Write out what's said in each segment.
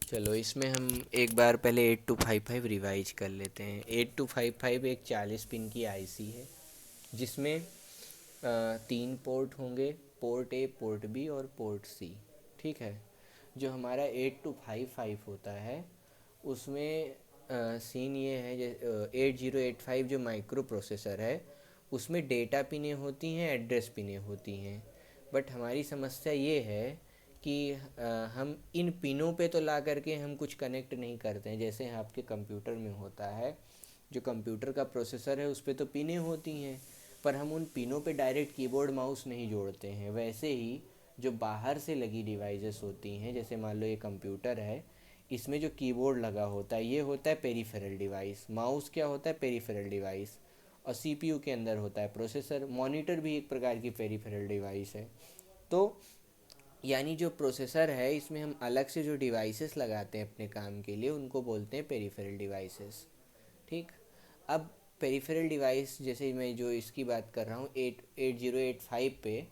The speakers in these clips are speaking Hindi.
चलो इसमें हम एक बार पहले 8255 रिवाइज कर लेते हैं। 8255 एक 40 पिन की आईसी है जिसमें तीन पोर्ट होंगे, पोर्ट ए, पोर्ट बी और पोर्ट सी। ठीक है। जो हमारा 8255 होता है उसमें सीन ये है, 8085 जो माइक्रो प्रोसेसर है उसमें डेटा पिनें होती हैं, एड्रेस पिनें होती हैं। बट हमारी समस्या ये है कि हम इन पिनों पे तो ला करके हम कुछ कनेक्ट नहीं करते हैं, जैसे आपके कंप्यूटर में होता है। जो कंप्यूटर का प्रोसेसर है उस पे तो पिनें होती हैं, पर हम उन पिनों पे डायरेक्ट कीबोर्ड माउस नहीं जोड़ते हैं। वैसे ही जो बाहर से लगी डिवाइसेस होती हैं, जैसे मान लो ये कंप्यूटर है, इसमें जो कीबोर्ड लगा होता है ये होता है पेरिफेरल डिवाइस। माउस क्या होता है? Peripheral device. और सीपीयू के अंदर होता है प्रोसेसर। मॉनिटर भी एक प्रकार की पेरिफेरल डिवाइस है। तो यानी जो प्रोसेसर है इसमें हम अलग से जो डिवाइसेस लगाते हैं अपने काम के लिए उनको बोलते हैं पेरिफेरल डिवाइसेस। ठीक। अब पेरिफेरल डिवाइस जैसे मैं जो इसकी बात कर रहा हूँ 8085 पे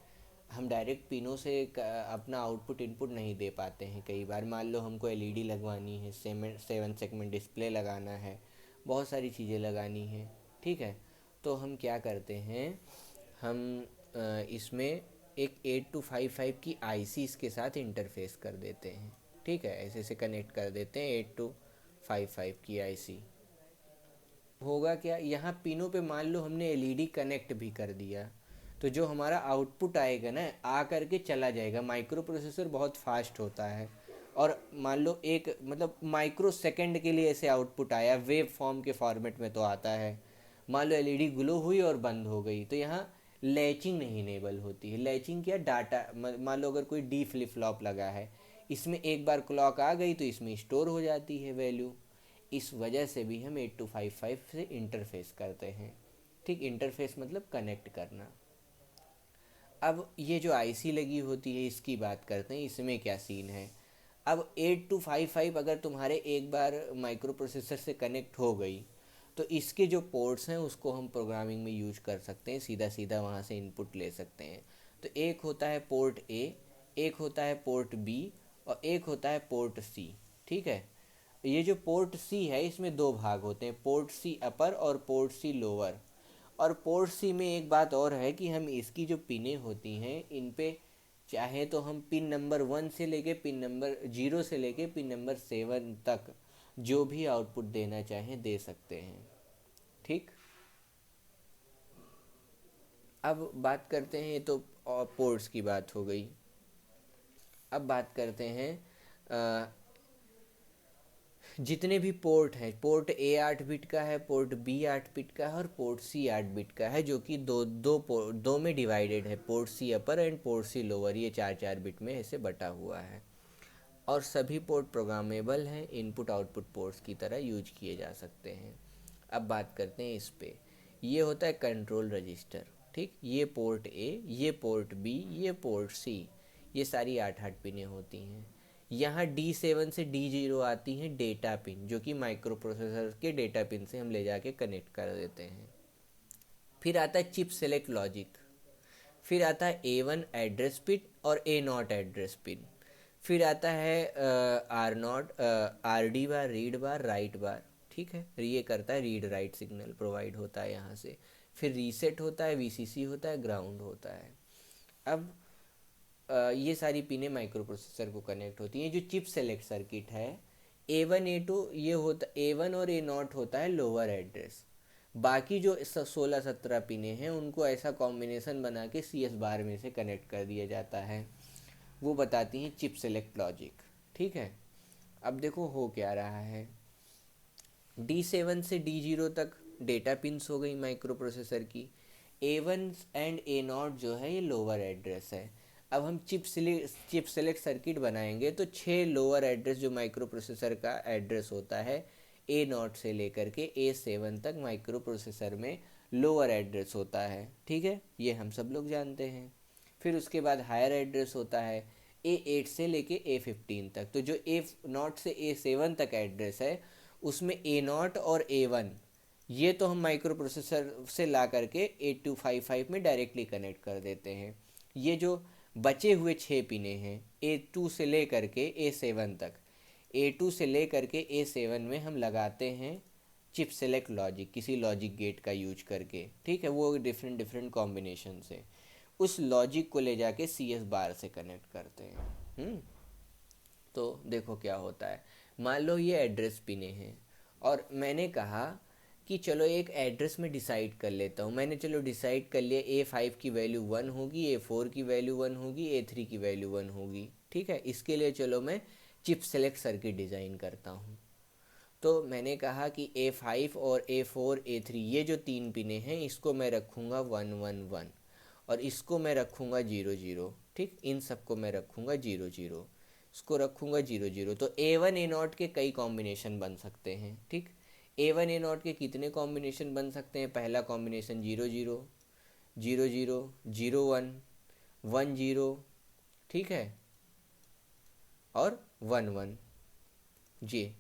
हम डायरेक्ट पिनों से अपना आउटपुट इनपुट नहीं दे पाते हैं। कई बार मान लो हमको एलईडी लगवानी है, 7 सेगमेंट डिस्प्ले लगाना है, बहुत सारी चीज़ें लगानी है। ठीक है। तो हम क्या करते हैं, हम इसमें एक 8255 की आईसी इसके साथ इंटरफेस कर देते हैं। ठीक है, ऐसे से कनेक्ट कर देते हैं 8255 की आईसी। होगा क्या, यहाँ पिनों पे मान लो हमने एलईडी कनेक्ट भी कर दिया तो जो हमारा आउटपुट आएगा ना, आ करके चला जाएगा। माइक्रो प्रोसेसर बहुत फास्ट होता है और मान लो एक मतलब माइक्रो सेकंड के लिए ऐसे आउटपुट आया, वेव फॉर्म के फॉर्मेट में तो आता है। मान लो एलईडी ग्लो हुई और बंद हो गई तो यहाँ लैचिंग नहीं इनेबल होती है। लैचिंग क्या, डाटा मान लो अगर कोई डी फ्लिप फ्लॉप लगा है, इसमें एक बार क्लॉक आ गई तो इसमें स्टोर हो जाती है वैल्यू। इस वजह से भी हम 8255 से इंटरफेस करते हैं। ठीक, इंटरफेस मतलब कनेक्ट करना। अब ये जो आईसी लगी होती है इसकी बात करते हैं, इसमें क्या सीन है। अब 8255 अगर तुम्हारे एक बार माइक्रो प्रोसेसर से कनेक्ट हो गई तो इसके जो पोर्ट्स हैं उसको हम प्रोग्रामिंग में यूज कर सकते हैं, सीधा सीधा वहाँ से इनपुट ले सकते हैं। तो एक होता है पोर्ट ए, एक होता है पोर्ट बी और एक होता है पोर्ट सी। ठीक है। ये जो पोर्ट सी है इसमें दो भाग होते हैं, पोर्ट सी अपर और पोर्ट सी लोअर। और पोर्ट सी में एक बात और है कि हम इसकी जो पिनें होती हैं इन पे चाहे तो हम पिन नंबर 1 से लेके पिन नंबर 0 से लेके पिन नंबर 7 तक जो भी आउटपुट देना चाहें दे सकते हैं। ठीक। अब बात करते हैं, ये तो पोर्ट्स की बात हो गई। अब बात करते हैं जितने भी पोर्ट हैं। पोर्ट ए 8 बिट का है, पोर्ट बी 8 बिट का है और पोर्ट सी 8 बिट का है, जो कि दो में डिवाइडेड है। Port C upper and port C lower, ये 4 4 बिट में ऐसे बटा हुआ है। और सभी पोर्ट प्रोग्रामेबल हैं, इनपुट आउटपुट पोर्ट्स की तरह यूज किए जा सकते हैं। अब बात करते हैं इस पे। ये होता है कंट्रोल रजिस्टर। ठीक, ये पोर्ट ए, ये पोर्ट बी, ये पोर्ट सी, ये सारी 8 8 पिनें होती हैं। यहाँ D7 से D0 आती हैं डेटा पिन, जो कि माइक्रो प्रोसेसर के डेटा पिन से हम ले जाके कनेक्ट कर देते हैं। फिर आता है चिप सेलेक्ट लॉजिक। फिर आता है A1 एड्रेस पिन और A0 एड्रेस पिन। फिर आता है R0, RD बार, रीड बार, राइट बार। ठीक है, ये करता है रीड राइट सिग्नल प्रोवाइड होता है यहाँ से। फिर रीसेट होता है, VCC होता है, ग्राउंड होता है। अब ये सारी पिनें माइक्रो प्रोसेसर को कनेक्ट होती हैं। जो चिप सेलेक्ट सर्किट है A1 A2, ये होता A1 और A0 होता है लोअर एड्रेस। बाकी जो 16 17 पिनें हैं उनको ऐसा कॉम्बिनेशन बना के CS बार में से कनेक्ट कर दिया जाता है। वो बताती हैं चिप सेलेक्ट लॉजिक। ठीक है। अब देखो हो क्या रहा है। D7 से D0 तक डेटा पिन्स हो गई माइक्रो प्रोसेसर की। A1 एंड A0 जो है ये लोअर एड्रेस है। अब हम चिप सेलेक्ट सर्किट बनाएंगे तो 6 लोअर एड्रेस जो माइक्रो प्रोसेसर का एड्रेस होता है A0 से लेकर के A7 तक माइक्रो प्रोसेसर में लोअर एड्रेस होता है। ठीक है, ये हम सब लोग जानते हैं। फिर उसके बाद हायर एड्रेस होता है A8 से लेके A15 तक। तो जो A0 से A7 तक एड्रेस है उसमें A0 और A1 ये तो हम माइक्रो प्रोसेसर से ला करके 8255 में डायरेक्टली कनेक्ट कर देते हैं। ये जो बचे हुए 6 पिने हैं A2 से ले करके A7 तक, A2 से ले करके A7 में हम लगाते हैं चिप सेलेक्ट लॉजिक, किसी लॉजिक गेट का यूज करके, ठीक है, वो डिफरेंट डिफरेंट कॉम्बिनेशन से उस लॉजिक को ले जाके CS बार से कनेक्ट करते हैं। तो देखो क्या होता है, मान लो ये एड्रेस पिने हैं और मैंने कहा कि चलो एक एड्रेस में डिसाइड कर लेता हूँ। मैंने चलो डिसाइड कर लिया A5 की वैल्यू 1 होगी, A4 की वैल्यू 1 होगी, A3 की वैल्यू 1 होगी, ठीक है। इसके लिए चलो मैं चिप सेलेक्ट सर्किट डिज़ाइन करता हूँ। तो मैंने कहा कि A5 और A4 A3 ये जो तीन पिने हैं इसको मैं रखूँगा 1 1 1 और इसको मैं रखूँगा 0 0, ठीक। इन सबको मैं रखूँगा 0 0, इसको रखूँगा 0 0। तो A1 A0 के कई कॉम्बिनेशन बन सकते हैं, ठीक। A1 A0 के कितने कॉम्बिनेशन बन सकते हैं? पहला कॉम्बिनेशन 0 0 0 0 0 1 1 0, ठीक है, और 1 1 जी,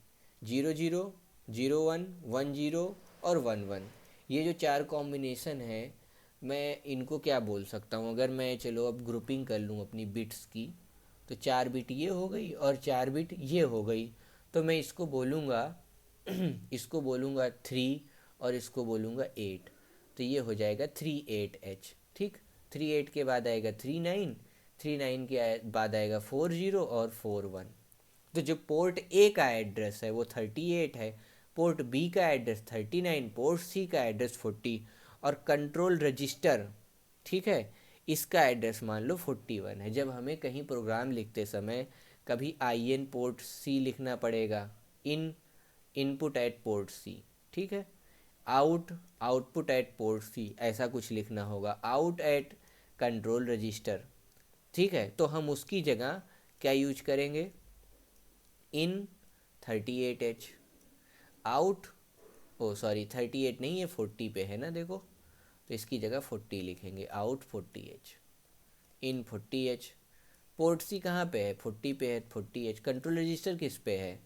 0 0 0 1 1 0 और 1 1। ये जो चार कॉम्बिनेशन है मैं इनको क्या बोल सकता हूँ? अगर मैं चलो अब ग्रुपिंग कर लूँ अपनी बिट्स की, तो 4 बिट ये हो गई और 4 बिट ये हो गई। तो मैं इसको बोलूँगा इसको बोलूँगा 3 और इसको बोलूँगा 8। तो ये हो जाएगा 38H, ठीक। 38 के बाद आएगा 39, 39 के बाद आएगा 40 और 41। तो जो पोर्ट ए का एड्रेस है वो 38 है, पोर्ट बी का एड्रेस 39, पोर्ट सी का एड्रेस 40 और कंट्रोल रजिस्टर, ठीक है, इसका एड्रेस मान लो 41 है। जब हमें कहीं प्रोग्राम लिखते समय कभी IN पोर्ट सी लिखना पड़ेगा, इनपुट एट पोर्ट सी, ठीक है, आउटपुट एट पोर्ट सी, ऐसा कुछ लिखना होगा, आउट एट कंट्रोल रजिस्टर, ठीक है। तो हम उसकी जगह क्या यूज करेंगे? इन 38H, आउट, ओ सॉरी 38 नहीं, ये 40 पे है ना, देखो, तो इसकी जगह 40 लिखेंगे, आउट 40H, इन 40H। पोर्ट सी कहाँ पे है? 40 पे है, 40H। कंट्रोल रजिस्टर किस पे है?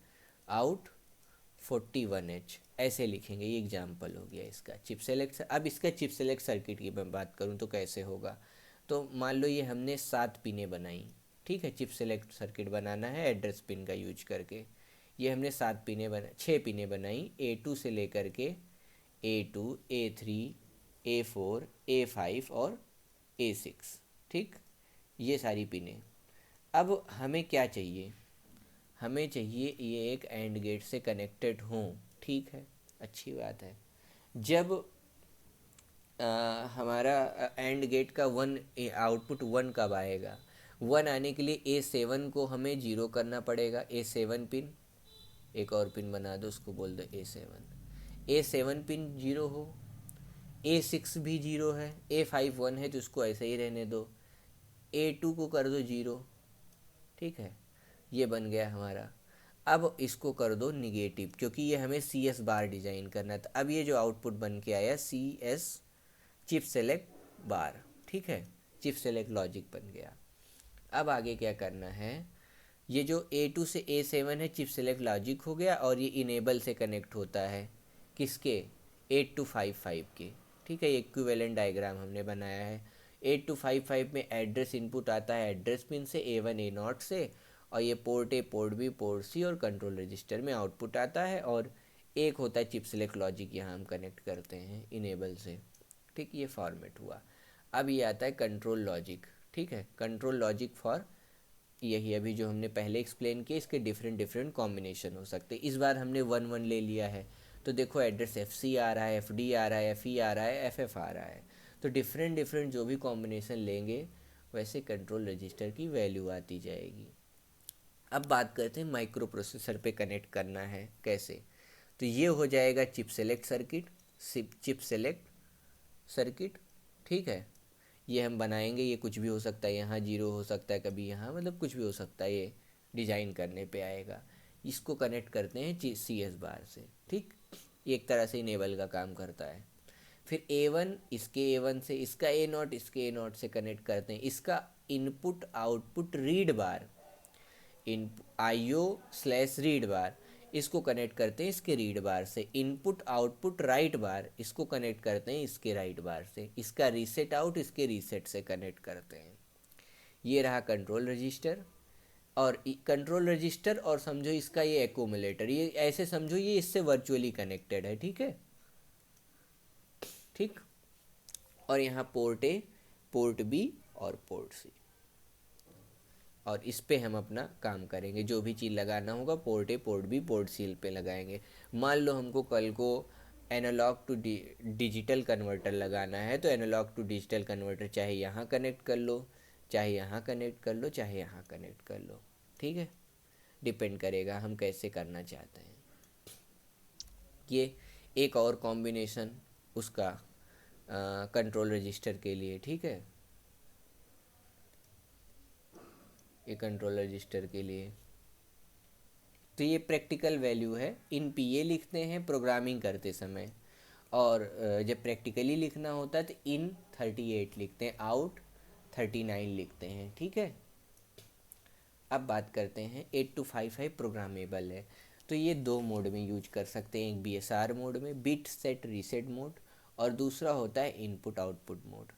आउट 41H, ऐसे लिखेंगे। ये एग्जाम्पल हो गया इसका चिप सेलेक्ट। अब इसका चिप सेलेक्ट सर्किट की मैं बात करूँ तो कैसे होगा? तो मान लो ये हमने 7 पिनें बनाई, ठीक है, चिप सेलेक्ट सर्किट बनाना है एड्रेस पिन का यूज करके। ये हमने 6 पिनें बनाई, A2 से लेकर के A2 A3 A4 A5 और A6, ठीक, ये सारी पिनें। अब हमें क्या चाहिए? हमें चाहिए ये एक एंड गेट से कनेक्टेड हों, ठीक है, अच्छी बात है। जब हमारा एंड गेट का आउटपुट 1 कब आएगा? 1 आने के लिए A7 को हमें 0 करना पड़ेगा। A7 पिन, एक और पिन बना दो, उसको बोल दो A7 पिन 0 हो, A6 भी 0 है, A5 1 है तो उसको ऐसे ही रहने दो, A2 को कर दो 0, ठीक है, ये बन गया हमारा। अब इसको कर दो निगेटिव, क्योंकि ये हमें CS बार डिज़ाइन करना था। अब ये जो आउटपुट बन के आया CS चिप सेलेक्ट बार, ठीक है, चिप सेलेक्ट लॉजिक बन गया। अब आगे क्या करना है? ये जो A2 से A7 है चिप सेलेक्ट लॉजिक हो गया और ये इनेबल से कनेक्ट होता है किसके? 8255 के, ठीक है, ये इक्विवेलेंट डायग्राम हमने बनाया है। 8255 में एड्रेस इनपुट आता है एड्रेस पिन से A1 A0 से, और ये port A, port B, port C और कंट्रोल रजिस्टर में आउटपुट आता है, और एक होता है चिप सेलेक्ट लॉजिक, यहाँ हम कनेक्ट करते हैं इनेबल से, ठीक, ये फॉर्मेट हुआ। अब ये आता है कंट्रोल लॉजिक, ठीक है, कंट्रोल लॉजिक फॉर यही अभी जो हमने पहले एक्सप्लेन किया, इसके डिफरेंट डिफरेंट कॉम्बिनेशन हो सकते हैं। इस बार हमने 1 1 ले लिया है, तो देखो एड्रेस FC आ रहा है, FD आ रहा है, FE आ रहा है, FF आ रहा है। तो डिफरेंट डिफरेंट जो भी कॉम्बिनेशन लेंगे वैसे कंट्रोल रजिस्टर की वैल्यू आती जाएगी। अब बात करते हैं माइक्रो प्रोसेसर पे कनेक्ट करना है कैसे। तो ये हो जाएगा chip select circuit, chip select circuit, ठीक है, ये हम बनाएंगे। ये कुछ भी हो सकता है, यहाँ 0 हो सकता है, कभी यहाँ, मतलब कुछ भी हो सकता है, ये डिज़ाइन करने पे आएगा। इसको कनेक्ट करते हैं CS बार से, ठीक, ये एक तरह से इनेबल का काम करता है। फिर A1 इसके A1 से, इसका A0 इसके A0 से कनेक्ट करते हैं। इसका इनपुट आउटपुट रीड बार, इन IO/रीड बार, इसको कनेक्ट करते हैं इसके रीड बार से। इनपुट आउटपुट राइट बार, इसको कनेक्ट करते हैं इसके राइट बार से। इसका रीसेट आउट इसके रीसेट से कनेक्ट करते हैं। ये रहा कंट्रोल रजिस्टर। और कंट्रोल रजिस्टर, और समझो इसका ये एक्यूमुलेटर, ये ऐसे समझो ये इससे वर्चुअली कनेक्टेड है, ठीक है। ठीक। और यहाँ पोर्ट ए, पोर्ट बी और पोर्ट सी, और इस पे हम अपना काम करेंगे। जो भी चीज़ लगाना होगा port A, port B, port C पे लगाएंगे। मान लो हमको कल को एनालॉग टू डिजिटल कन्वर्टर लगाना है, तो एनालॉग टू डिजिटल कन्वर्टर चाहे यहाँ कनेक्ट कर लो, चाहे यहाँ कनेक्ट कर लो, चाहे यहाँ कनेक्ट कर लो, ठीक है। डिपेंड करेगा हम कैसे करना चाहते हैं। ये एक और कॉम्बिनेशन उसका कंट्रोल रजिस्टर के लिए, ठीक है। ये कंट्रोल रजिस्टर के लिए तो ये प्रैक्टिकल वैल्यू है। इन पीए लिखते हैं प्रोग्रामिंग करते समय, और जब प्रैक्टिकली लिखना होता है तो इन 38 लिखते हैं, आउट 39 लिखते हैं, ठीक है। अब बात करते हैं 8255 प्रोग्रामेबल है, तो ये दो मोड में यूज कर सकते हैं। एक बीएसआर मोड में, बिट सेट रीसेट मोड, और दूसरा होता है इनपुट आउटपुट मोड।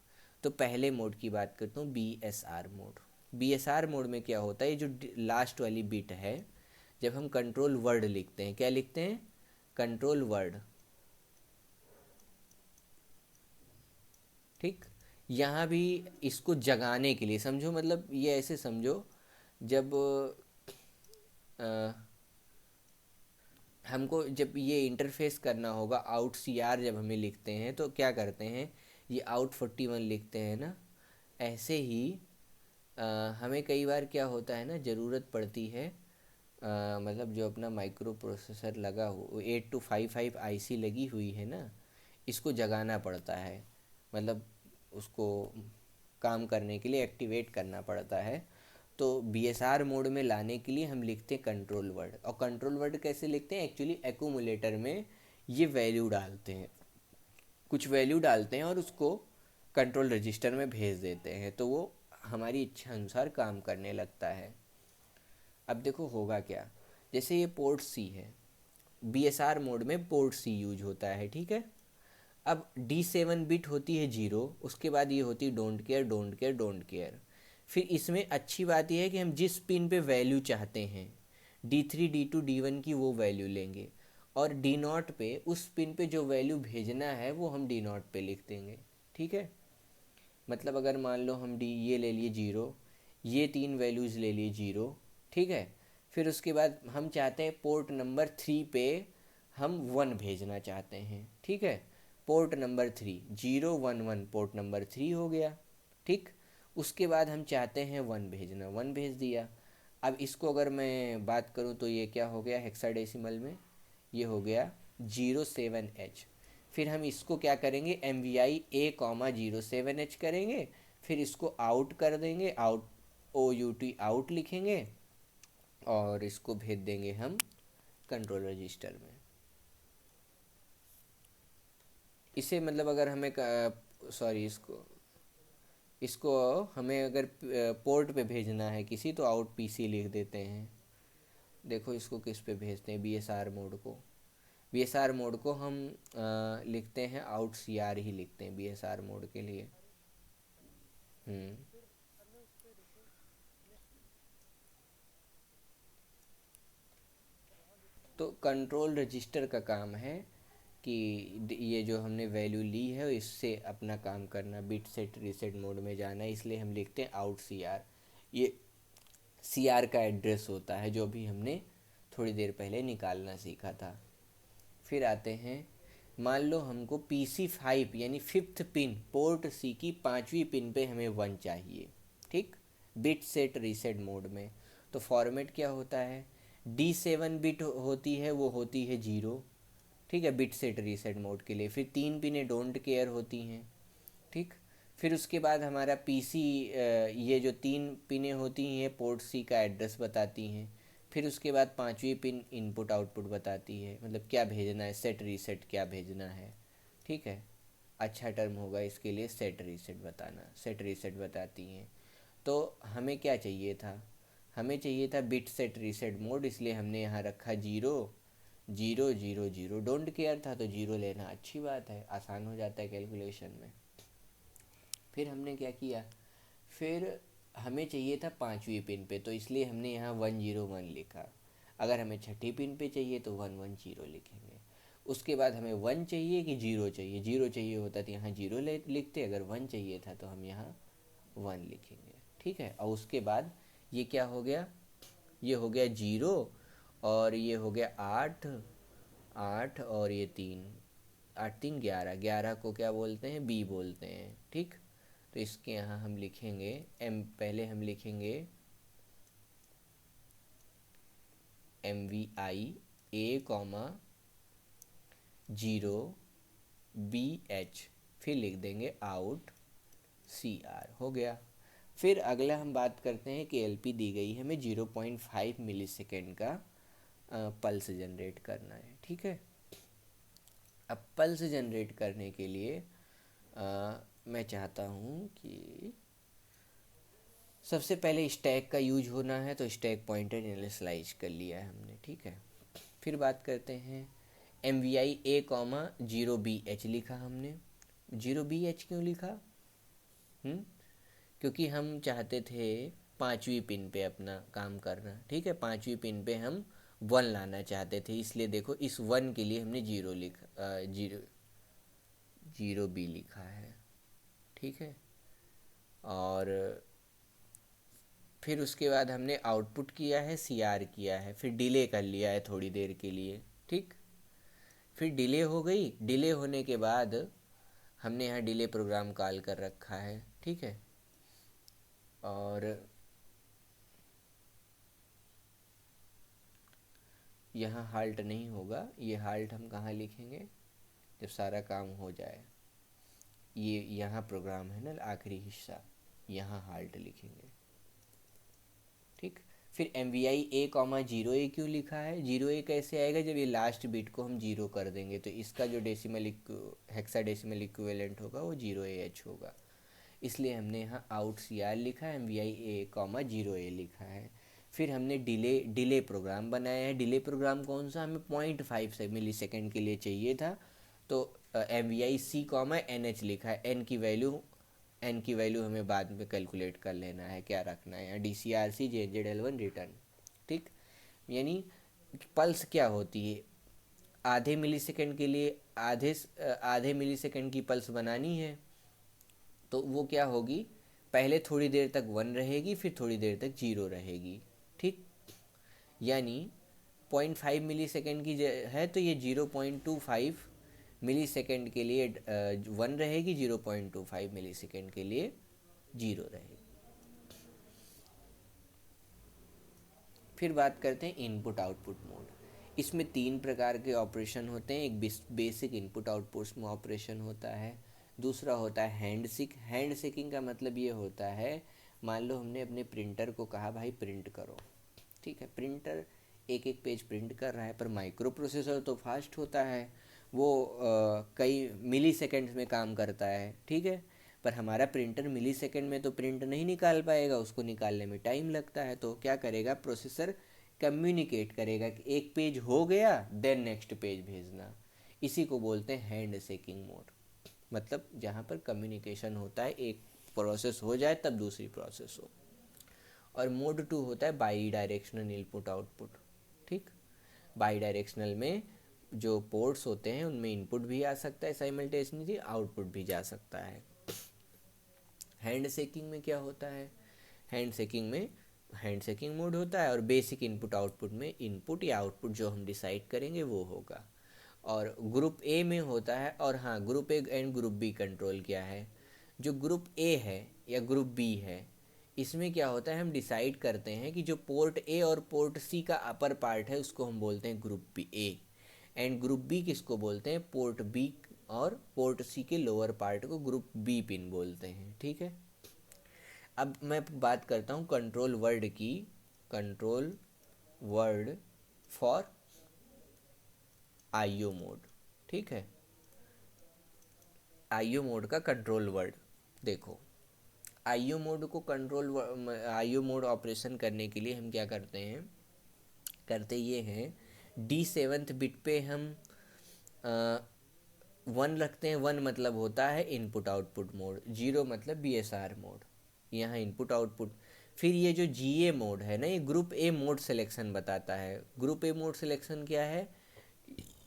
तो पहले मोड की बात करता हूँ, बीएसआर मोड। बीएसआर मोड में क्या होता है, ये जो लास्ट वाली बिट है, जब हम कंट्रोल वर्ड लिखते हैं, क्या लिखते हैं, कंट्रोल वर्ड, ठीक। यहाँ भी इसको जगाने के लिए समझो, मतलब ये ऐसे समझो, जब हमको जब ये इंटरफेस करना होगा, आउट सी आर जब हमें लिखते हैं तो क्या करते हैं, ये आउट 41 लिखते हैं ना। ऐसे ही हमें कई बार क्या होता है ना, ज़रूरत पड़ती है, मतलब जो अपना माइक्रो प्रोसेसर लगा हो, 8255 आईसी लगी हुई है ना, इसको जगाना पड़ता है, मतलब उसको काम करने के लिए एक्टिवेट करना पड़ता है। तो बीएसआर मोड में लाने के लिए हम लिखते हैं कंट्रोल वर्ड। और कंट्रोल वर्ड कैसे लिखते हैं, एक्चुअली एक्यूमुलेटर में ये वैल्यू डालते हैं, कुछ वैल्यू डालते हैं और उसको कंट्रोल रजिस्टर में भेज देते हैं, तो वो हमारी इच्छा अनुसार काम करने लगता है। अब देखो होगा क्या, जैसे ये पोर्ट सी है, बीएसआर मोड में पोर्ट सी यूज होता है, ठीक है। अब D7 बिट होती है 0, उसके बाद ये होती है don't care, don't care, don't care. फिर इसमें अच्छी बात यह है कि हम जिस पिन पे वैल्यू चाहते हैं, D3 D2 D1 की वो वैल्यू लेंगे, और D0 पे उस पिन पे जो वैल्यू भेजना है वो हम D0 पे लिख देंगे, ठीक है। मतलब अगर मान लो हम डी ये ले लिए 0, ये तीन वैल्यूज़ ले लिए 0, ठीक है। फिर उसके बाद हम चाहते हैं पोर्ट नंबर 3 पे हम 1 भेजना चाहते हैं, ठीक है। पोर्ट नंबर 3, 011 पोर्ट नंबर 3 हो गया, ठीक। उसके बाद हम चाहते हैं 1 भेजना, 1 भेज दिया। अब इसको अगर मैं बात करूँ तो ये क्या हो गया हेक्साडेसिमल में, ये हो गया 07H। फिर हम इसको क्या करेंगे, MVI A,07H करेंगे, फिर इसको आउट कर देंगे, आउट OUT आउट लिखेंगे, और इसको भेज देंगे हम कंट्रोल रजिस्टर में। इसे मतलब अगर हमें सॉरी इसको इसको हमें अगर पोर्ट पे भेजना है किसी, तो आउट पीसी लिख देते हैं। देखो इसको किस पे भेजते हैं, बीएसआर मोड को, बीएसआर मोड को हम लिखते हैं आउट सीआर ही लिखते हैं बीएसआर मोड के लिए। हम्म। तो कंट्रोल रजिस्टर का काम है कि ये जो हमने वैल्यू ली है इससे अपना काम करना, बिट सेट रीसेट मोड में जाना है, इसलिए हम लिखते हैं आउट सीआर। ये सीआर का एड्रेस होता है जो भी हमने थोड़ी देर पहले निकालना सीखा था। फिर आते हैं, मान लो हमको PC5 यानी फिफ्थ पिन पोर्ट सी की पांचवी पिन पे हमें 1 चाहिए, ठीक, बिट सेट रीसेट मोड में। तो फॉर्मेट क्या होता है, D7 बिट होती है, वो होती है 0, ठीक है, बिट सेट रीसेट मोड के लिए। फिर 3 पिनें डोंट केयर होती हैं, ठीक। फिर उसके बाद हमारा पीसी, ये जो 3 पिनें होती हैं पोर्ट सी का एड्रेस बताती हैं। फिर उसके बाद पांचवी पिन इनपुट आउटपुट बताती है, मतलब क्या भेजना है, सेट रीसेट क्या भेजना है, ठीक है। अच्छा टर्म होगा इसके लिए सेट रीसेट बताना, सेट रीसेट बताती हैं। तो हमें क्या चाहिए था, हमें चाहिए था बिट सेट रीसेट मोड, इसलिए हमने यहाँ रखा 0 0 0 0। डोंट केयर था तो 0 लेना अच्छी बात है, आसान हो जाता है कैलकुलेशन में। फिर हमने क्या किया, फिर हमें चाहिए था 5वीं पिन पे, तो इसलिए हमने यहाँ 101 लिखा। अगर हमें छठी पिन पे चाहिए तो 110 लिखेंगे। उसके बाद हमें 1 चाहिए कि 0 चाहिए, 0 चाहिए होता तो यहाँ 0 लिखते, अगर 1 चाहिए था तो हम यहाँ 1 लिखेंगे। ठीक है, और उसके बाद ये क्या हो गया, ये हो गया 0, और ये हो गया 8, 8 और ये 3, 8 3 11, 11 को क्या बोलते हैं, बी बोलते हैं। ठीक, तो इसके यहाँ हम लिखेंगे पहले हम लिखेंगे MVI A कॉमा 0 BH, फिर लिख देंगे आउट CR, हो गया। फिर अगला हम बात करते हैं कि LP दी गई है, हमें 0.5 मिली सेकेंड का पल्स जनरेट करना है। ठीक है, अब पल्स जनरेट करने के लिए मैं चाहता हूँ कि सबसे पहले स्टैक का यूज होना है, तो स्टैक पॉइंटर इनिशियलाइज कर लिया है हमने। ठीक है, फिर बात करते हैं MVI A कॉमा 0BH लिखा हमने। 0BH क्यों लिखा? क्योंकि हम चाहते थे 5वीं पिन पे अपना काम करना। ठीक है, 5वीं पिन पे हम 1 लाना चाहते थे, इसलिए देखो इस 1 के लिए हमने 0 लिखा, 0B लिखा है। ठीक है, और फिर उसके बाद हमने आउटपुट किया है, CR किया है, फिर डिले कर लिया है थोड़ी देर के लिए। ठीक, फिर डिले हो गई, डिले होने के बाद हमने यहाँ डिले प्रोग्राम कॉल कर रखा है। ठीक है, और यहाँ हाल्ट नहीं होगा, ये हाल्ट हम कहाँ लिखेंगे जब सारा काम हो जाए। ये यहाँ प्रोग्राम है ना, आखिरी हिस्सा, यहाँ हाल्ट लिखेंगे। ठीक, फिर MVI A कॉमा 0A क्यों लिखा है? 0A कैसे आएगा, जब ये लास्ट बिट को हम 0 कर देंगे तो इसका जो हेक्साडेसिमल इक्विवेलेंट होगा वो 0AH होगा, इसलिए हमने यहाँ आउट CR लिखा है, MVI A कॉमा 0A लिखा है। फिर हमने डिले प्रोग्राम बनाया है। डिले प्रोग्राम कौन सा, हमें 0.5 मिली सेकेंड के लिए चाहिए था, तो MVI C कॉमा NH लिखा है। एन की वैल्यू हमें बाद में कैलकुलेट कर लेना है, क्या रखना है यहाँ, DCRC JZL1 रिटर्न। ठीक, यानी पल्स क्या होती है, आधे मिली सेकेंड के लिए आधे मिली सेकेंड की पल्स बनानी है, तो वो क्या होगी, पहले थोड़ी देर तक 1 रहेगी, फिर थोड़ी देर तक 0 रहेगी। ठीक, यानी 0.5 मिली सेकेंड की है तो ये 0.25 मिली सेकेंड के लिए 1 रहेगी, 0.25 मिली सेकेंड के लिए 0 रहेगी। फिर बात करते हैं इनपुट आउटपुट मोड। इसमें 3 प्रकार के ऑपरेशन होते हैं। एक बेसिक इनपुट आउटपुट ऑपरेशन होता है, दूसरा होता है हैंड शेकिंग का मतलब ये होता है, मान लो हमने अपने प्रिंटर को कहा भाई प्रिंट करो। ठीक है, प्रिंटर एक एक पेज प्रिंट कर रहा है, पर माइक्रो प्रोसेसर तो फास्ट होता है, वो कई मिली सेकेंड्स में काम करता है। ठीक है, पर हमारा प्रिंटर मिली सेकेंड में तो प्रिंट नहीं निकाल पाएगा, उसको निकालने में टाइम लगता है। तो क्या करेगा, प्रोसेसर कम्युनिकेट करेगा कि एक पेज हो गया देन नेक्स्ट पेज भेजना। इसी को बोलते हैं हैंड शेकिंग मोड, मतलब जहाँ पर कम्युनिकेशन होता है, एक प्रोसेस हो जाए तब दूसरी प्रोसेस हो। और मोड 2 होता है बाई डायरेक्शनल इनपुट आउटपुट। ठीक, बाई डायरेक्शनल में जो पोर्ट्स होते हैं उनमें इनपुट भी आ सकता है साइमल्टेनियसली, आउटपुट भी जा सकता है। हैंड शेकिंग में क्या होता है, हैंड शेकिंग मोड होता है, और बेसिक इनपुट आउटपुट में इनपुट या आउटपुट जो हम डिसाइड करेंगे वो होगा। और ग्रुप ए में होता है, और हाँ, group A and group B control क्या है, जो ग्रुप ए है या ग्रुप बी है, इसमें क्या होता है, हम डिसाइड करते हैं कि जो पोर्ट ए और पोर्ट सी का अपर पार्ट है उसको हम बोलते हैं group B A, and group B किसको बोलते हैं, पोर्ट बी और पोर्ट सी के लोअर पार्ट को ग्रुप बी पिन बोलते हैं। ठीक है, अब मैं बात करता हूँ कंट्रोल वर्ड की, control word for IO mode. ठीक है, आईओ मोड का कंट्रोल वर्ड देखो, आईओ मोड ऑपरेशन करने के लिए हम क्या करते ये हैं, D7 बिट पे हम 1 रखते हैं। 1 मतलब होता है इनपुट आउटपुट मोड, 0 मतलब BSR मोड। यहाँ इनपुट आउटपुट फिर ये जो जी ए मोड है ना, ये ग्रुप ए मोड सिलेक्शन बताता है। ग्रुप ए मोड सिलेक्शन क्या है,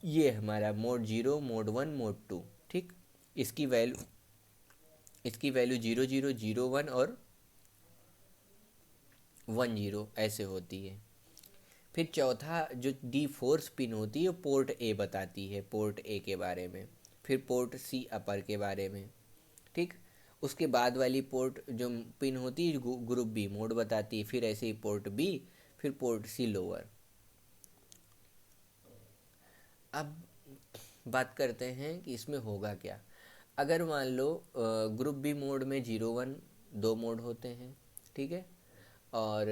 ये हमारा मोड 0, मोड 1, मोड 2। ठीक, इसकी वैल्यू इसकी वैल्यू 0001 और 10 ऐसे होती है। फिर चौथा जो D4 पिन होती है, पोर्ट ए बताती है, पोर्ट ए के बारे में। फिर पोर्ट सी अपर के बारे में। ठीक, उसके बाद वाली पोर्ट जो पिन होती है ग्रुप बी मोड बताती है। फिर ऐसे ही पोर्ट बी, फिर पोर्ट सी लोअर। अब बात करते हैं कि इसमें होगा क्या। अगर मान लो ग्रुप बी मोड में 0 1 दो मोड होते हैं, ठीक है। और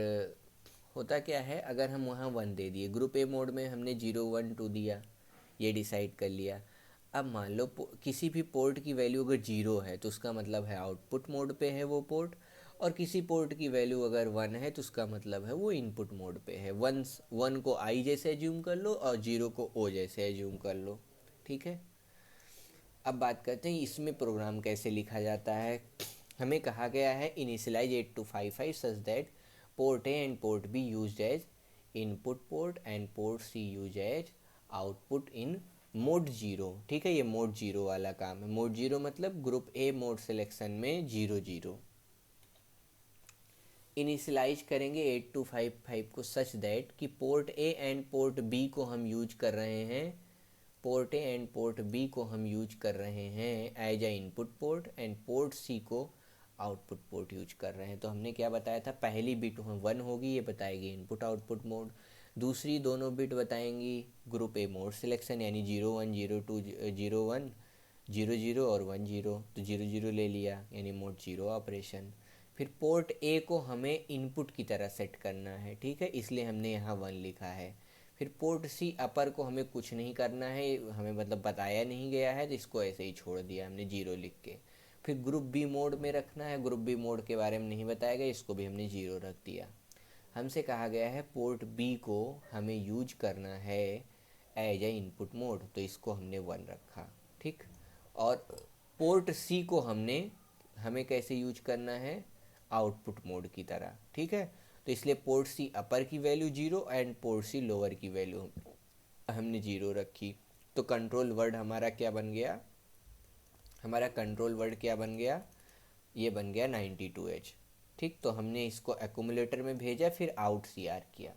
होता क्या है, अगर हम वहाँ 1 दे दिए, ग्रुप ए मोड में हमने 0 1 2 दिया, ये डिसाइड कर लिया। अब मान लो किसी भी पोर्ट की वैल्यू अगर 0 है तो उसका मतलब है आउटपुट मोड पे है वो पोर्ट, और किसी पोर्ट की वैल्यू अगर 1 है तो उसका मतलब है वो इनपुट मोड पे है। 1 को आई जैसे एज्यूम कर लो और 0 को ओ जैसे एज्यूम कर लो। ठीक है। अब बात करते हैं इसमें प्रोग्राम कैसे लिखा जाता है। हमें कहा गया है initialize 8255 such that port A and port B used as input port and port C use as output in mode 0। ठीक है, ये मोड 0 वाला काम है। मोड 0 मतलब ग्रुप ए मोड सिलेक्शन में 0 0। इनिशियलाइज करेंगे 8255 को सच दैट कि port A and port B को हम यूज कर रहे हैं, port A and port B को हम यूज कर रहे हैं as a input port, and port C को आउटपुट पोर्ट यूज कर रहे हैं। तो हमने क्या बताया था, पहली बिट 1 होगी, ये बताएगी इनपुट आउटपुट मोड। दूसरी दोनों बिट बताएंगी ग्रुप ए मोड सिलेक्शन, यानी 0 1 0 2 0 1 0 0 और 1 0। तो 0 0 ले लिया, यानी मोड 0 ऑपरेशन। फिर पोर्ट ए को हमें इनपुट की तरह सेट करना है, ठीक है, इसलिए हमने यहाँ 1 लिखा है। फिर पोर्ट सी अपर को हमें कुछ नहीं करना है, हमें मतलब बताया नहीं गया है, तो इसको ऐसे ही छोड़ दिया हमने 0 लिख के। फिर ग्रुप बी मोड में रखना है, ग्रुप बी मोड के बारे में नहीं बताया गया, इसको भी हमने 0 रख दिया। हमसे कहा गया है पोर्ट बी को हमें यूज करना है एज ए इनपुट मोड, तो इसको हमने 1 रखा। ठीक, और पोर्ट सी को हमें कैसे यूज करना है, आउटपुट मोड की तरह। ठीक है, तो इसलिए पोर्ट सी अपर की value 0 and port C lower की वैल्यू हमने 0 रखी। तो कंट्रोल वर्ड हमारा क्या बन गया, हमारा कंट्रोल वर्ड क्या बन गया, ये बन गया 92H। ठीक, तो हमने इसको एक्यूमुलेटर में भेजा, फिर आउट CR किया।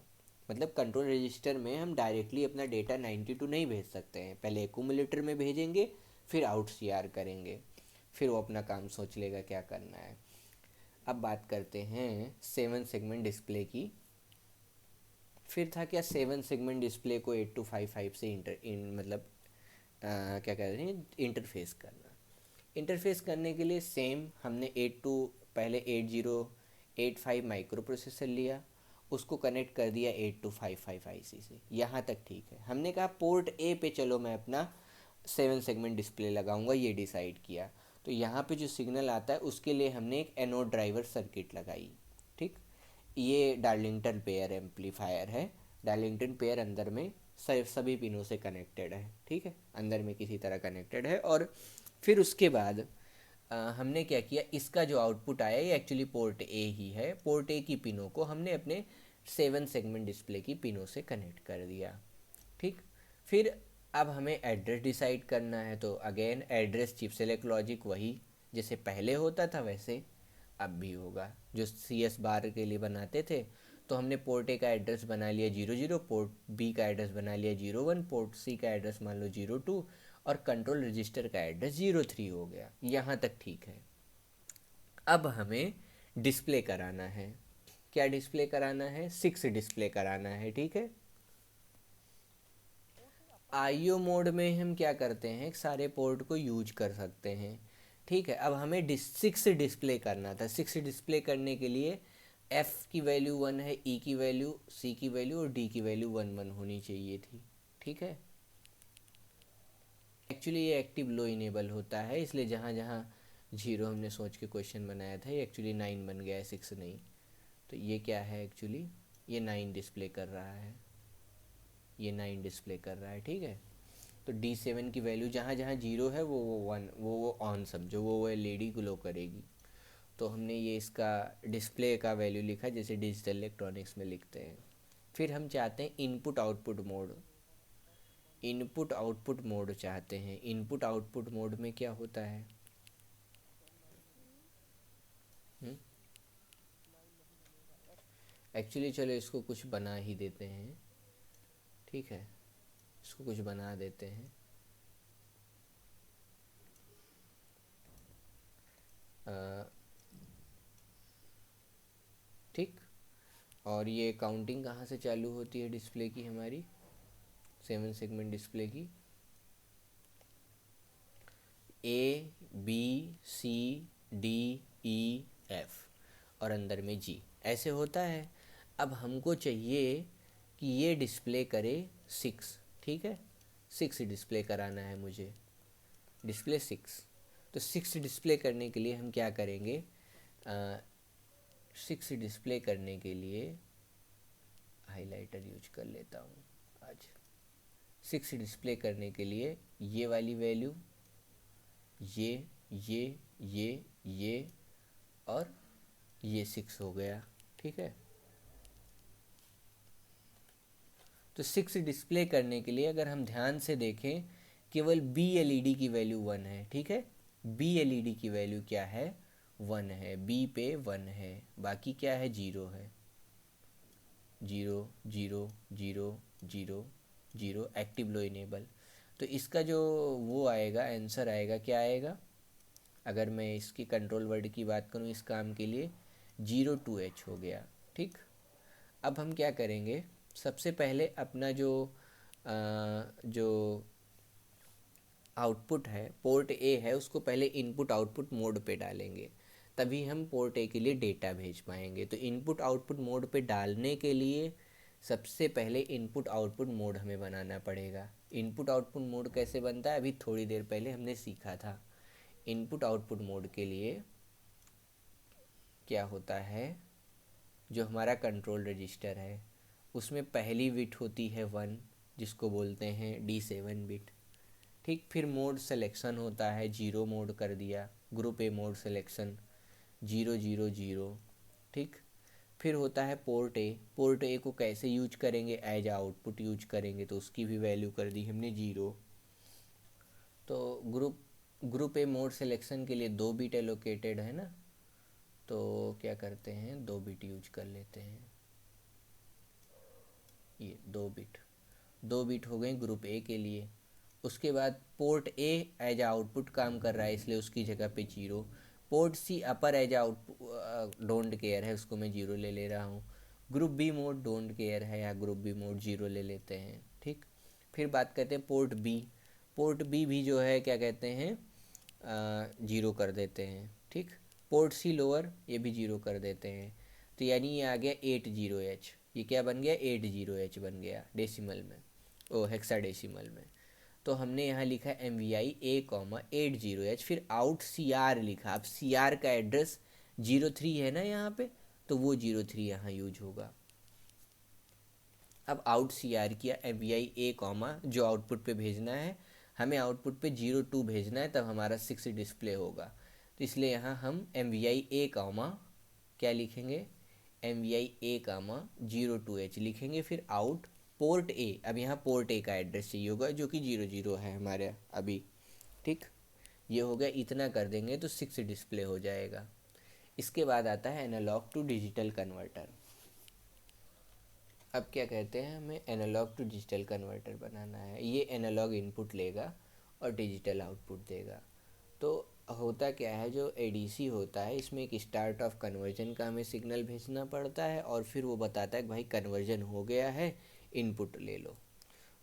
मतलब कंट्रोल रजिस्टर में हम डायरेक्टली अपना डेटा 92 नहीं भेज सकते हैं, पहले एक्यूमुलेटर में भेजेंगे, फिर आउट CR करेंगे, फिर वो अपना काम सोच लेगा क्या करना है। अब बात करते हैं 7 सेगमेंट डिस्प्ले की। फिर था क्या, 7 सेगमेंट डिस्प्ले को 8255 से क्या कहते हैं, इंटरफेस करना। इंटरफेस करने के लिए सेम हमने पहले 8085 माइक्रो प्रोसेसर लिया, उसको कनेक्ट कर दिया 8255 IC से। यहाँ तक ठीक है। हमने कहा पोर्ट ए पे चलो मैं अपना 7 सेगमेंट डिस्प्ले लगाऊंगा, ये डिसाइड किया। तो यहाँ पे जो सिग्नल आता है उसके लिए हमने एक एनोड ड्राइवर सर्किट लगाई। ठीक, ये डार्लिंगटन पेयर एम्पलीफायर है। डार्लिंगटन पेयर अंदर में सभी पिनों से कनेक्टेड है। ठीक है, अंदर में किसी तरह कनेक्टेड है। और फिर उसके बाद हमने क्या किया, इसका जो आउटपुट आया ये एक्चुअली पोर्ट ए ही है। पोर्ट ए की पिनों को हमने अपने 7 सेगमेंट डिस्प्ले की पिनों से कनेक्ट कर दिया। ठीक, फिर अब हमें एड्रेस डिसाइड करना है। तो again address chip select logic वही जैसे पहले होता था वैसे अब भी होगा, जो CS बार के लिए बनाते थे। तो हमने पोर्ट ए का एड्रेस बना लिया 0 0, पोर्ट बी का एड्रेस बना लिया 0 1, पोर्ट सी का एड्रेस मान लो 0 2, और कंट्रोल रजिस्टर का एड्रेस 0 3 हो गया। यहाँ तक ठीक है। अब हमें डिस्प्ले कराना है। क्या डिस्प्ले कराना है, 6 डिस्प्ले कराना है। ठीक है, IO मोड में हम क्या करते हैं, सारे पोर्ट को यूज कर सकते हैं। ठीक है, अब हमें 6 डिस्प्ले करना था। 6 डिस्प्ले करने के लिए F की वैल्यू 1 है, E की वैल्यू, C की वैल्यू और D की वैल्यू 1 1 होनी चाहिए थी। ठीक है, एक्चुअली ये एक्टिव लो इनेबल होता है, इसलिए जहाँ जहाँ 0 हमने सोच के क्वेश्चन बनाया था, ये एक्चुअली 9 बन गया है, 6 नहीं। तो ये क्या है, एक्चुअली ये 9 डिस्प्ले कर रहा है, ये 9 डिस्प्ले कर रहा है। ठीक है, तो D7 की वैल्यू जहाँ जहाँ 0 है वो 1 वो ऑन समझो, वो LED ग्लो करेगी। तो हमने ये इसका डिस्प्ले का वैल्यू लिखा जैसे डिजिटल इलेक्ट्रॉनिक्स में लिखते हैं। फिर हम चाहते हैं input output mode, input output mode चाहते हैं। इनपुट आउटपुट मोड में क्या होता है? एक्चुअली चलो इसको कुछ बना ही देते हैं, ठीक है, इसको कुछ बना देते हैं। ठीक, और ये काउंटिंग कहाँ से चालू होती है डिस्प्ले की हमारी, 7 सेगमेंट डिस्प्ले की? A B C D E F और अंदर में जी, ऐसे होता है। अब हमको चाहिए कि ये डिस्प्ले करे 6, ठीक है, 6 डिस्प्ले कराना है मुझे, डिस्प्ले 6। तो 6 डिस्प्ले करने के लिए हम क्या करेंगे? 6 डिस्प्ले करने के लिए हाइलाइटर यूज कर लेता हूँ आज। 6 डिस्प्ले करने के लिए ये वाली वैल्यू, ये और ये 6 हो गया, ठीक है। तो 6 डिस्प्ले करने के लिए अगर हम ध्यान से देखें, केवल बी एलईडी की वैल्यू 1 है, ठीक है। बी एलईडी की वैल्यू क्या है? 1 है, बी पे 1 है, बाकी क्या है? 0 है। 0 0 0 0 0, एक्टिव लो इनेबल। तो इसका जो वो आएगा, आंसर आएगा, क्या आएगा? अगर मैं इसकी कंट्रोल वर्ड की बात करूँ इस काम के लिए, 02H हो गया, ठीक। अब हम क्या करेंगे? सबसे पहले अपना जो आउटपुट है, पोर्ट ए है, उसको पहले इनपुट आउटपुट मोड पे डालेंगे, तभी हम पोर्ट ए के लिए डेटा भेज पाएंगे। तो इनपुट आउटपुट मोड पे डालने के लिए सबसे पहले इनपुट आउटपुट मोड हमें बनाना पड़ेगा। इनपुट आउटपुट मोड कैसे बनता है? अभी थोड़ी देर पहले हमने सीखा था। इनपुट आउटपुट मोड के लिए क्या होता है, जो हमारा कंट्रोल रजिस्टर है उसमें पहली बिट होती है 1, जिसको बोलते हैं D7 बिट, ठीक। फिर मोड सिलेक्शन होता है, 0 मोड कर दिया, ग्रुप ए मोड सिलेक्शन 0 0 0, ठीक। फिर होता है पोर्ट ए। पोर्ट ए को कैसे यूज करेंगे? एज आउटपुट यूज करेंगे, तो उसकी भी वैल्यू कर दी हमने 0। तो ग्रुप ए मोड सिलेक्शन के लिए 2 बिट एलोकेटेड है ना, तो क्या करते हैं, 2 बिट यूज कर लेते हैं। ये 2 बिट हो गई ग्रुप ए के लिए। उसके बाद पोर्ट ए एज आउटपुट काम कर रहा है, इसलिए उसकी जगह पे 0। Port C upper as output don't care है, उसको मैं 0 ले रहा हूँ। Group B mode don't care है, या ग्रुप बी मोड 0 ले लेते हैं, ठीक। फिर बात करते हैं पोर्ट बी। पोर्ट बी भी जो है क्या कहते हैं, 0 कर देते हैं, ठीक। पोर्ट सी लोअर, ये भी 0 कर देते हैं। तो यानी ये आ गया 80H। ये क्या बन गया? 80H बन गया डेसिमल में, ओ हेक्साडेसिमल में। तो हमने यहाँ लिखा MVI A, 80H, फिर आउट CR लिखा। अब CR का एड्रेस 03 है ना यहाँ पे, तो वो 03 यहाँ यूज होगा। अब आउट CR किया, MVI A, जो आउटपुट पे भेजना है, हमें आउटपुट पे 02 भेजना है, तब हमारा 6 डिस्प्ले होगा। तो इसलिए यहाँ हम MVI A, क्या लिखेंगे? MVI A, 02H लिखेंगे। फिर आउट पोर्ट ए, अब यहाँ पोर्ट ए का एड्रेस चाहिए होगा, जो कि 00 है हमारे अभी, ठीक। ये हो गया, इतना कर देंगे तो 6 डिस्प्ले हो जाएगा। इसके बाद आता है एनालॉग टू डिजिटल कन्वर्टर। अब क्या कहते हैं, हमें एनालॉग टू डिजिटल कन्वर्टर बनाना है। ये एनालॉग इनपुट लेगा और डिजिटल आउटपुट देगा। तो होता क्या है, जो ADC होता है, इसमें एक स्टार्ट ऑफ कन्वर्जन का हमें सिग्नल भेजना पड़ता है, और फिर वो बताता है कि भाई कन्वर्जन हो गया है, इनपुट ले लो।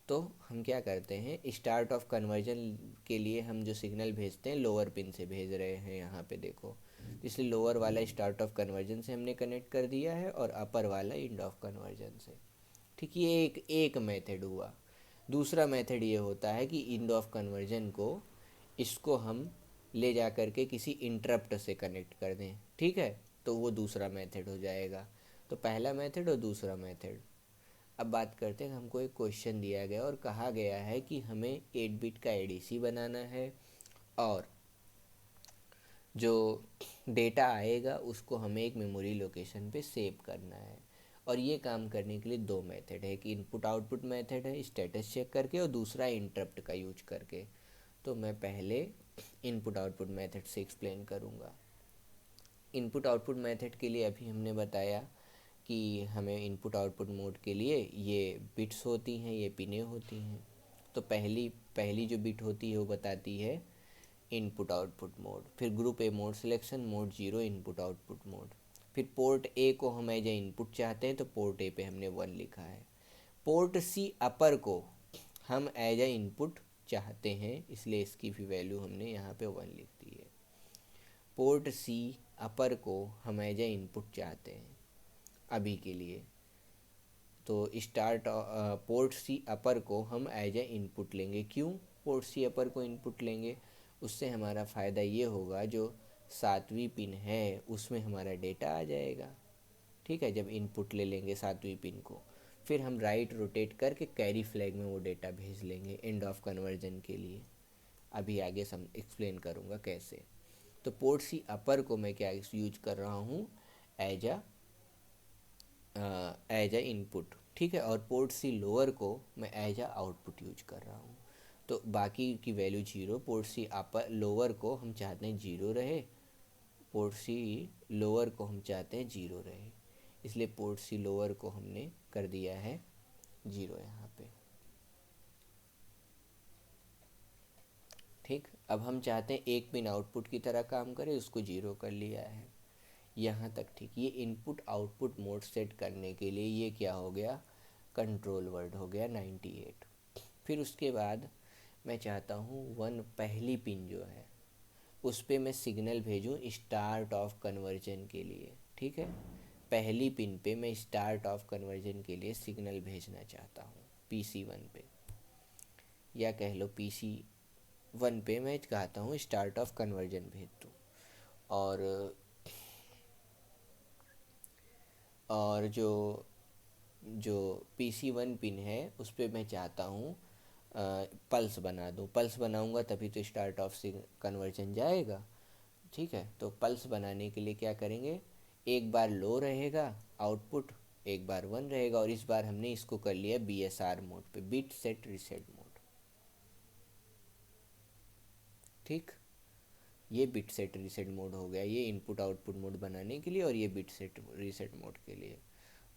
तो हम क्या करते हैं, स्टार्ट ऑफ कन्वर्जन के लिए हम जो सिग्नल भेजते हैं लोअर पिन से भेज रहे हैं, यहाँ पे देखो। इसलिए लोअर वाला स्टार्ट ऑफ कन्वर्जन से हमने कनेक्ट कर दिया है, और अपर वाला एंड ऑफ कन्वर्जन से, ठीक। ये एक मेथड हुआ। दूसरा मेथड ये होता है कि एंड ऑफ कन्वर्जन को, इसको हम ले जा कर के किसी इंटरप्ट से कनेक्ट कर दें, ठीक है, तो वो दूसरा मेथड हो जाएगा। तो पहला मेथड और दूसरा मेथड। अब बात करते हैं, हमको एक क्वेश्चन दिया गया और कहा गया है कि हमें 8 बिट का ADC बनाना है, और जो डेटा आएगा उसको हमें एक मेमोरी लोकेशन पे सेव करना है। और ये काम करने के लिए दो मेथड है, एक इनपुट आउटपुट मेथड है स्टेटस चेक करके, और दूसरा इंटरप्ट का यूज करके। तो मैं पहले इनपुट आउटपुट मेथड से एक्सप्लेन करूँगा। इनपुट आउटपुट मेथड के लिए अभी हमने बताया कि हमें इनपुट आउटपुट मोड के लिए ये बिट्स होती हैं, ये पिनें होती हैं। तो पहली पहली जो बिट होती है वो बताती है इनपुट आउटपुट मोड, फिर group A mode selection, mode 0 input output mode. फिर पोर्ट ए को हम एज ए इनपुट चाहते हैं तो पोर्ट ए पे हमने 1 लिखा है। पोर्ट सी अपर को हम एज ए इनपुट चाहते हैं, इसलिए इसकी भी वैल्यू हमने यहाँ पे 1 लिख दी है। पोर्ट सी अपर को हम एज ए इनपुट चाहते हैं अभी के लिए, तो स्टार्ट पोर्ट सी अपर को हम एज ए इनपुट लेंगे। क्यों पोर्ट सी अपर को इनपुट लेंगे? उससे हमारा फ़ायदा ये होगा जो 7वीं पिन है उसमें हमारा डेटा आ जाएगा। ठीक है, जब इनपुट ले लेंगे 7वीं पिन को, फिर हम राइट रोटेट करके कैरी फ्लैग में वो डेटा भेज लेंगे एंड ऑफ कन्वर्जन के लिए। अभी आगे सम एक्सप्लेन करूँगा कैसे। तो पोर्ट सी अपर को मैं क्या यूज कर रहा हूँ एज अ इनपुट। ठीक है, और पोर्ट सी लोअर को मैं एज अ आउटपुट यूज कर रहा हूँ। तो बाकी की value 0, port C upper lower को हम चाहते हैं 0 रहे, पोर्ट सी लोअर को हम चाहते हैं 0 रहे, इसलिए पोर्ट सी लोअर को हमने कर दिया है 0 यहाँ पे। ठीक, अब हम चाहते हैं एक पिन आउटपुट की तरह काम करे, उसको 0 कर लिया है यहाँ तक। ठीक, ये इनपुट आउटपुट मोड सेट करने के लिए ये क्या हो गया, कंट्रोल वर्ड हो गया 98। फिर उसके बाद मैं चाहता हूँ 1 पहली पिन जो है उस पर मैं सिग्नल भेजूँ स्टार्ट ऑफ कन्वर्जन के लिए। ठीक है, पहली पिन पे मैं स्टार्ट ऑफ कन्वर्जन के लिए सिग्नल भेजना चाहता हूँ PC1 पे, या कह लो PC1 पे मैं चाहता हूँ स्टार्ट ऑफ कन्वर्जन भेज दूँ। और जो जो PC1 पिन है उस पर मैं चाहता हूँ पल्स बना दूँ। पल्स बनाऊँगा तभी तो स्टार्ट ऑफ से कन्वर्जन जाएगा। ठीक है, तो पल्स बनाने के लिए क्या करेंगे, एक बार लो रहेगा आउटपुट, एक बार 1 रहेगा, और इस बार हमने इसको कर लिया BSR मोड पे, बिट सेट रीसेट मोड। ठीक, ये बिट सेट रीसेट मोड हो गया, ये इनपुट आउटपुट मोड बनाने के लिए, और ये बिट सेट रीसेट मोड के लिए।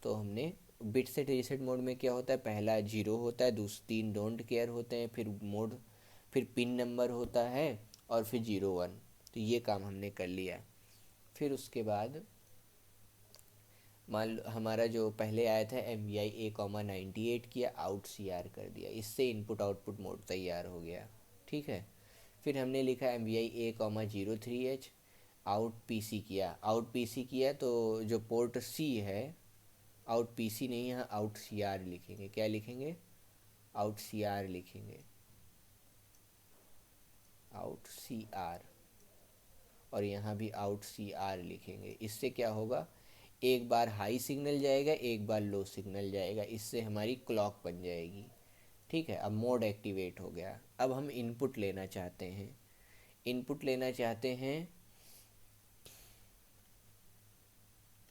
तो हमने बिट सेट रीसेट मोड में क्या होता है, पहला 0 होता है, दूसरे 3 डोंट केयर होते हैं, फिर मोड, फिर पिन नंबर होता है, और फिर 0 1। तो ये काम हमने कर लिया। फिर उसके बाद मान लो हमारा जो पहले आया था MVI A,98 किया, आउट CR कर दिया, इससे इनपुट आउटपुट मोड तैयार हो गया। ठीक है, फिर हमने लिखा MVI A,03H, आउट PC किया। आउट PC किया तो जो पोर्ट C है, आउट PC नहीं, यहाँ आउट CR लिखेंगे। क्या लिखेंगे, आउट CR लिखेंगे, आउट CR, और यहाँ भी आउट CR लिखेंगे। इससे क्या होगा, एक बार हाई सिग्नल जाएगा, एक बार लो सिग्नल जाएगा, इससे हमारी क्लॉक बन जाएगी। ठीक है, अब मोड एक्टिवेट हो गया। अब हम इनपुट लेना चाहते हैं, इनपुट लेना चाहते हैं